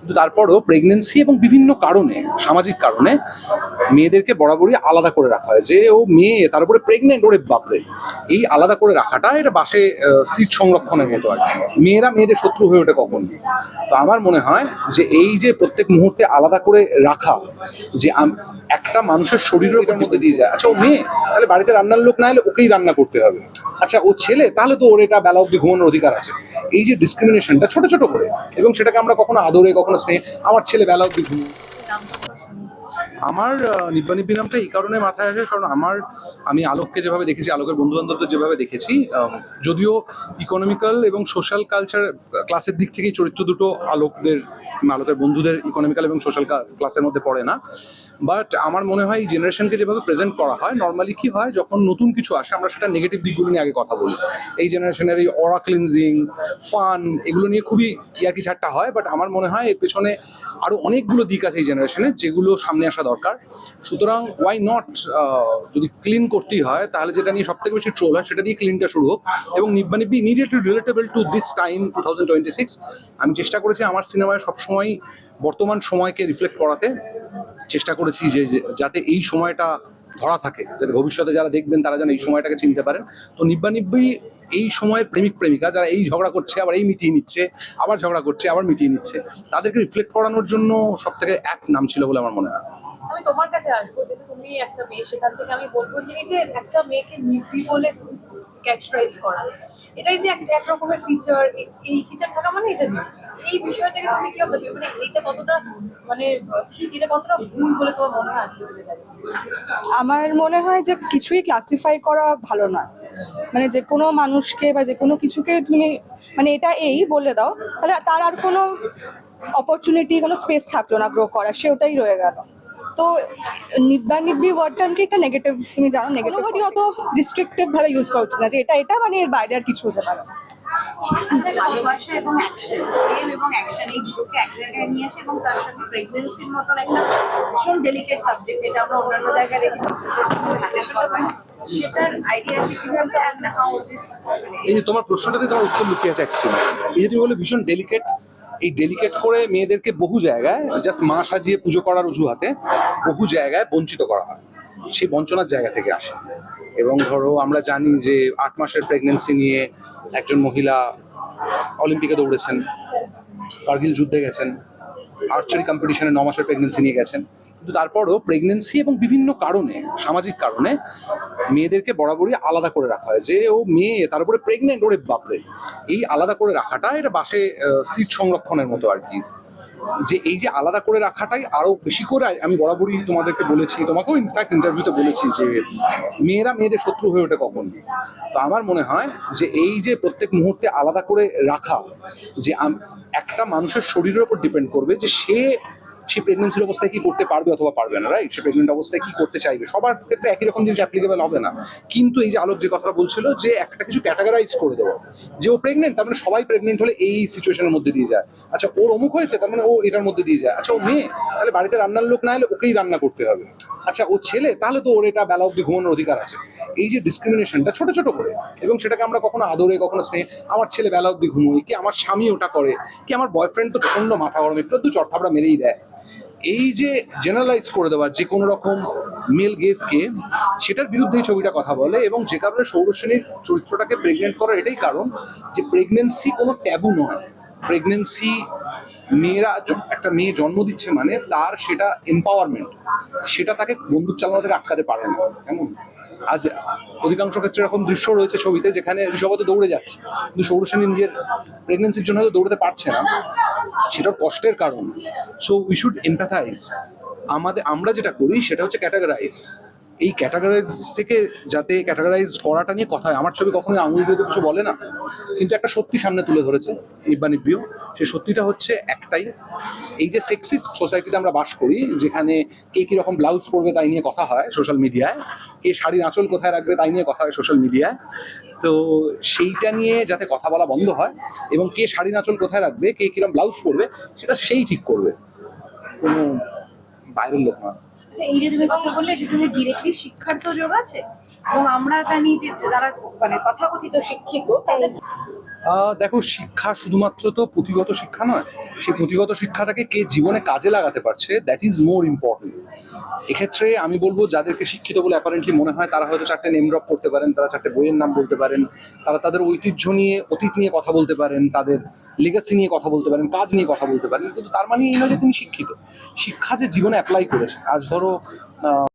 কিন্তু তারপরও প্রেগনেন্সি এবং বিভিন্ন কারণে, সামাজিক কারণে মেয়েদেরকে বরাবরই আলাদা করে রাখা হয়, যে ও মেয়ে তার উপরে প্রেগনেন্ট, ওরে বাপরে। এই আলাদা করে রাখাটা এটা বাসে সিট সংরক্ষণের মতো আর কি। মেয়েরা মেয়েদের শত্রু হয়ে ওঠে কখন। তো আমার মনে হয় যে এই যে প্রত্যেক মুহূর্তে আলাদা করে রাখা, যে একটা মানুষের শরীরের এটার মধ্যে দিয়ে যায়, আচ্ছা ও মেয়ে তাহলে বাড়িতে রান্নার লোক না এলে ওকেই রান্না করতে হবে, আচ্ছা ও ছেলে তাহলে তো ওর এটা বেলা অব্দি ঘুমানোর অধিকার আছে। এই যে ডিসক্রিমিনেশনটা ছোট ছোট করে, এবং সেটাকে আমরা কখনো আদরে কখনো স্নেহে, আমার ছেলে বেলা অব্দি ঘুমিয়ে। আমার নিব্বা নিব্বি নামটা এই কারণে মাথায় আসে কারণ আমি আলোককে যেভাবে দেখেছি, আলোকের বন্ধু বান্ধবদের যেভাবে দেখেছি, যদিও ইকোনমিক্যাল এবং সোশ্যাল কালচার ক্লাসের দিক থেকেই চরিত্র দুটো আলোকের বন্ধুদের ইকোনমিক্যাল এবং সোশ্যাল ক্লাসের মধ্যে পড়ে না, বাট আমার মনে হয় এই জেনারেশনকে যেভাবে প্রেজেন্ট করা হয়, নর্মালি কি হয় যখন নতুন কিছু আসে আমরা সেটা নেগেটিভ দিকগুলো নিয়ে আগে কথা বলি। এই জেনারেশনের এই অরা ক্লিনজিং, ফান, এগুলো নিয়ে খুবই ইয়ার্কি ঠাট্টা হয়, বাট আমার মনে হয় এর পেছনে আরো অনেকগুলো দিক আছে এই জেনারেশনে যেগুলো সামনে আসা দরকার। সুতরাং ওয়াই নট, যদি ক্লিন করতেই হয় তাহলে যেটা নিয়ে সব থেকে বেশি ট্রোল হয় সেটা দিয়ে ক্লিনটা শুরু হোক। এবং নিব্বা নিব্বি immediately relatable to this time 2026। আমি চেষ্টা করেছি আমার সিনেমায় সবসময় বর্তমান সময়কে রিফ্লেক্ট করাতে, চেষ্টা করেছি যে যাতে এই সময়টা ধরা থাকে, যাতে ভবিষ্যতে যারা দেখবেন তারা যেন এই সময়টাকে চিনতে পারেন। তো নিব্বা নিব্বি এই সময়ের প্রেমিক প্রেমিকা যারা এই ঝগড়া করছে আবার এই মিটিয়ে নিচ্ছে, আবার ঝগড়া করছে আবার মিটিয়ে নিচ্ছে, তাদেরকে রিফ্লেক্ট করানোর জন্য সব থেকে এক নাম ছিল বলে আমার মনে হয়। আমি তোমার কাছে আসবো, যেহেতু তুমি একটা মেয়ে, সেখান থেকে আমি বলবো যে এই যে একটা মেয়েকে নির্ভী বলে ক্যারেক্টারাইজ করা, এটাই যে এক রকমের ফিচার, এই ফিচার থাকা মানে এটা নির্ভী। এই বিষয়টাকে তুমি কি ভাবে, মানে এটা কতটা, মানে এটা কতটা ভুল বলে তোমার মনে হয় আজকে দিনে দাঁড়িয়ে? আমার মনে হয় যে কিছুই ক্লাসিফাই করা ভালো নয়। মানে যে কোনো মানুষকে বা যে কোনো কিছুকে তুমি মানে এটা এই বলে দাও, তাহলে তার আর কোনো অপরচুনিটি, কোনো স্পেস থাকলো না গ্রো করার, সে ওটাই রয়ে গেল। তো নিব্বা নিব্বি ওয়ার্ডটা কি একটা নেগেটিভ, তুমি জানো নেগেটিভ অত রিস্ট্রিক্টিভ ভাবে ইউজ করছি না যে এটা মানে এর বাইরে আর কিছু হতে পারে না। ভালোবাসা এবং অ্যাকশন, প্রেম এবং অ্যাকশন, এই দুটোকে এক জায়গায় নিয়ে আসে, এবং তার সঙ্গে প্রেগনেন্সির মতন একটা ভীষণ ডেলিকেট সাবজেক্ট, যেটা আমরা অন্যান্য জায়গায় দেখেছি হ্যান্ডেল করা হয়, সেটার আইডিয়া শিখে অ্যান্ড হাউ দিস। এই যে তোমার প্রশ্নটাতে তোমার উত্তর লুকিয়ে আছে অ্যাকচুয়ালি। এই যে তুমি বলে ভীষণ ডেলিকেট, এই ডেলিকেট করে মেয়েদেরকে বহু জায়গায় জাস্ট মা সাজিয়ে পুজো করার অজুহাতে বহু জায়গায় বঞ্চিত করা হয়, সেই বঞ্চনার জায়গা থেকে আসে। এবং ধরো আমরা জানি যে 8 মাসের প্রেগনেন্সি নিয়ে একজন মহিলা অলিম্পিকে দৌড়েছেন, কার্গিল যুদ্ধে গেছেন, আর্চারি কম্পিটিশনে 9 মাসের প্রেগনেন্সি নিয়ে গেছেন। কিন্তু তারপরও প্রেগনেন্সি এবং বিভিন্ন কারণে, সামাজিক কারণে মেয়েদেরকে বরাবরই আলাদা করে রাখা হয়, যে ও মেয়ে তার উপরে প্রেগনেন্ট, ওরে বাপরে। এই আলাদা করে রাখাটা এটা বাসে সিট সংরক্ষণের মতো আর কি। যে এই যে আলাদা করে রাখাটাই আরো বেশি করে, আমি বরাবরই তোমাদেরকে বলেছি, তোমাকেও ইনফ্যাক্ট ইন্টারভিউতে বলেছি যে মেয়েরা মেয়েদের শত্রু হয়ে ওঠে কখন। তো আমার মনে হয় যে এই যে প্রত্যেক মুহূর্তে আলাদা করে রাখা, যে একটা মানুষের শরীরের উপর ডিপেন্ড করবে যে সে প্রেগনেন্সির অবস্থায় কি করতে পারবে অথবা পারবে না, রাইট? সে প্রেগনেন্ট অবস্থায় কি করতে চাইবে, সবার ক্ষেত্রে একই রকম জিনিস অ্যাপ্লিকেবল হবে না। কিন্তু এই যে আলোক যে কথাটা বলছিল যে একটা কিছু ক্যাটাগরাইজ করে দেবো, যে ও প্রেগনেন্ট তার মানে সবাই প্রেগনেন্ট হলে এই সিচুয়েশনের মধ্যে দিয়ে যায়, আচ্ছা ওর অমুক হয়েছে তার মানে ও এটার মধ্যে দিয়ে যায়, আচ্ছা ও মেয়ে তাহলে বাড়িতে রান্নার লোক না এলে ওকেই রান্না করতে হবে, আচ্ছা ও ছেলে তাহলে তো ওর এটা বেলা অব্দি ঘুমানোর অধিকার আছে। এই যে ডিসক্রিমিনেশনটা ছোট ছোট করে, এবং সেটাকে আমরা কখনো আদরে কখনো স্নেহে, আমার ছেলে বেলা অব্দি ঘুমোয়, কি আমার স্বামী ওটা করে, কি আমার বয়ফ্রেন্ড তো প্রচন্ড মাথা গরম, একটু দু চটথাবড়া মেরেই দেয়, এই যে জেনারেলাইজ করে দেওয়া যে কোনো রকম মেল গেজকে, সেটার বিরুদ্ধে এই ছবিটা কথা বলে। এবং যে কারণে সৌরসেনীর চরিত্রটাকে প্রেগনেন্ট করার এটাই কারণ যে প্রেগনেন্সি কোনো ট্যাবু নয়। প্রেগনেন্সি, মেয়েরা একটা মেয়ে জন্ম দিচ্ছে মানে তার সেটা এম্পাওয়ারমেন্ট, সেটা তাকে বন্দুক চালানো থেকে আটকাতে পারে না। কেমন আজ অধিকাংশ ক্ষেত্রে এরকম দৃশ্য রয়েছে ছবিতে যেখানে ঋষভ দৌড়ে যাচ্ছে, কিন্তু সৌরসেনী নিজের প্রেগনেন্সির জন্য হয়তো দৌড়তে পারছে না, সেটার কষ্টের কারণ। So we should empathise. আমরা যেটা করি সেটা হচ্ছে ক্যাটাগরাইজ। এই ক্যাটাগরাইজ থেকে যাতে ক্যাটাগরাইজ করাটা নিয়ে কথা হয়, আমার ছবি কখনোই আঙুল দিয়ে কিছু বলে না, কিন্তু একটা সত্যি সামনে তুলে ধরেছে নিব্বা নিব্বিও। সেই সত্যিটা হচ্ছে একটাই, এই যে সেক্সিস্ট সোসাইটিতে আমরা বাস করি, যেখানে কে কীরকম ব্লাউজ পরবে তাই নিয়ে কথা হয় সোশ্যাল মিডিয়ায়, কে শাড়ির আঁচল কোথায় রাখবে তাই নিয়ে কথা হয় সোশ্যাল মিডিয়ায়। তো সেইটা নিয়ে যাতে কথা বলা বন্ধ হয়, এবং কে শাড়ির আঁচল কোথায় রাখবে, কে কিরকম ব্লাউজ পরবে, সেটা সেই ঠিক করবে, কোনো বাইরের লোক না। এই যে তুমি কথা বললে, সেখানে ডিরেক্টলি শিক্ষার তো যোগ আছে, এবং আমরা জানি যে যারা মানে তথাকথিত শিক্ষিত তাদের দেখো, শিক্ষা শুধুমাত্র তো পুঁথিগত শিক্ষা নয়, সেই পুঁথিগত শিক্ষাটাকে কে জীবনে কাজে লাগাতে পারছে, দ্যাট ইজ মোর ইম্পর্টেন্ট। এক্ষেত্রে আমি বলবো, যাদেরকে শিক্ষিত বলে অ্যাপারেন্টলি মনে হয়, তারা হয়তো 4টে নেম ড্রপ করতে পারেন, তারা 4টে বইয়ের নাম বলতে পারেন, তারা তাদের ঐতিহ্য নিয়ে, অতীত নিয়ে কথা বলতে পারেন, তাদের লিগাসি নিয়ে কথা বলতে পারেন, কাজ নিয়ে কথা বলতে পারেন, কিন্তু তার মানে এই নয় যে তিনি শিক্ষিত। শিক্ষা যে জীবনে অ্যাপ্লাই করেছে, আজ ধরো